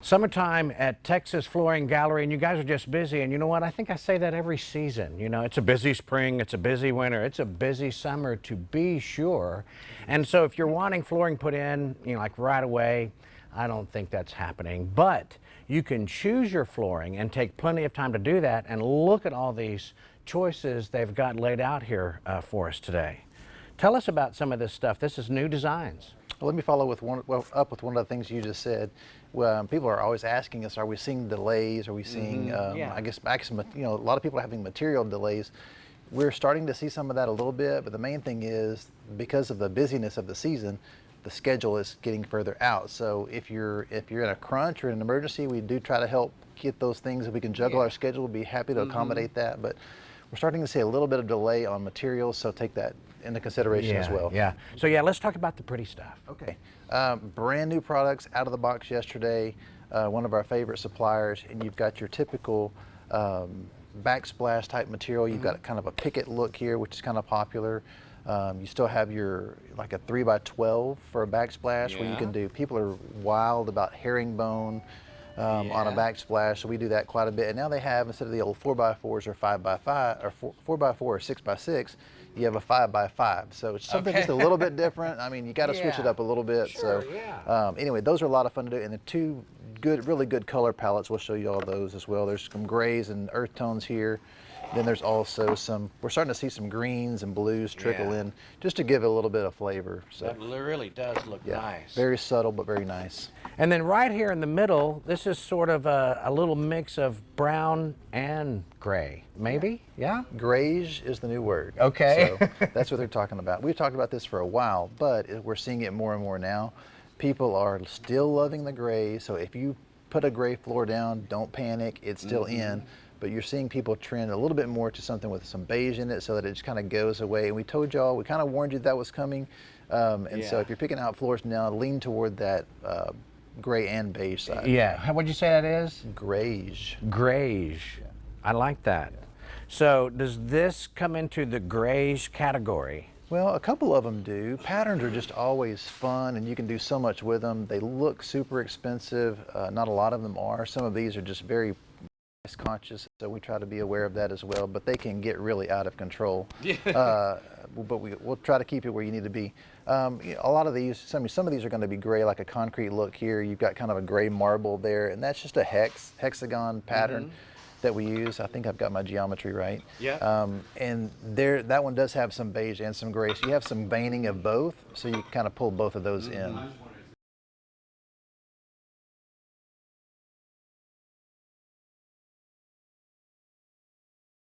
Summertime at Texas Flooring Gallery, and you guys are just busy. And you know what? I think I say that every season. You know, it's a busy spring, it's a busy winter, it's a busy summer to be sure. And so if you're wanting flooring put in, you know, like right away, I don't think that's happening. But you can choose your flooring and take plenty of time to do that. And look at all these choices they've got laid out here for us today. Tell us about some of this stuff. This is new designs. Well, let me follow with one of the things you just said. Well, people are always asking us, are we seeing delays? Are we seeing, I guess, you know, a lot of people are having material delays. We're starting to see some of that a little bit, but the main thing is because of the busyness of the season, the schedule is getting further out. So if you're in a crunch or an emergency, we do try to help get those things. If we can juggle our schedule, we'll be happy to accommodate that. But we're starting to see a little bit of delay on materials, so take that into consideration as well. Yeah. So yeah, let's talk about the pretty stuff. Okay. Brand new products out of the box yesterday. One of our favorite suppliers, and you've got your typical backsplash type material. You've got kind of a picket look here, which is kind of popular. You still have your like a 3x12 for a backsplash where you can do. People are wild about herringbone on a backsplash, so we do that quite a bit. And now they have, instead of the old 4x4s or 5x5 or 4x4 or 6x6, you have a 5x5. So it's something just a little bit different. I mean, you got to switch it up a little bit. Sure, so anyway, those are a lot of fun to do. And the two really good color palettes, we'll show you all those as well. There's some grays and earth tones here. Then there's also some, we're starting to see some greens and blues trickle in just to give it a little bit of flavor. So that really does look nice. Very subtle, but very nice. And then right here in the middle, this is sort of a little mix of brown and gray, maybe? Yeah? Graysh is the new word. Okay. So that's what they're talking about. We've talked about this for a while, but we're seeing it more and more now. People are still loving the gray, so if you put a gray floor down, don't panic, it's still in. But you're seeing people trend a little bit more to something with some beige in it so that it just kind of goes away. And we told y'all, we kind of warned you that was coming. So if you're picking out floors now, lean toward that gray and beige side. Yeah, what'd you say that is? Graysh. Graysh. I like that. So does this come into the graysh category? Well, a couple of them do. Patterns are just always fun, and you can do so much with them. They look super expensive. Not a lot of them are. Some of these are just very conscious, so we try to be aware of that as well, but they can get really out of control. But we'll try to keep it where you need to be. A lot of these, some of these are going to be gray, like a concrete look here. You've got kind of a gray marble there, and that's just a hexagon pattern that we use. I think I've got my geometry right. And that one does have some beige and some gray, so you have some veining of both, so you kind of pull both of those in.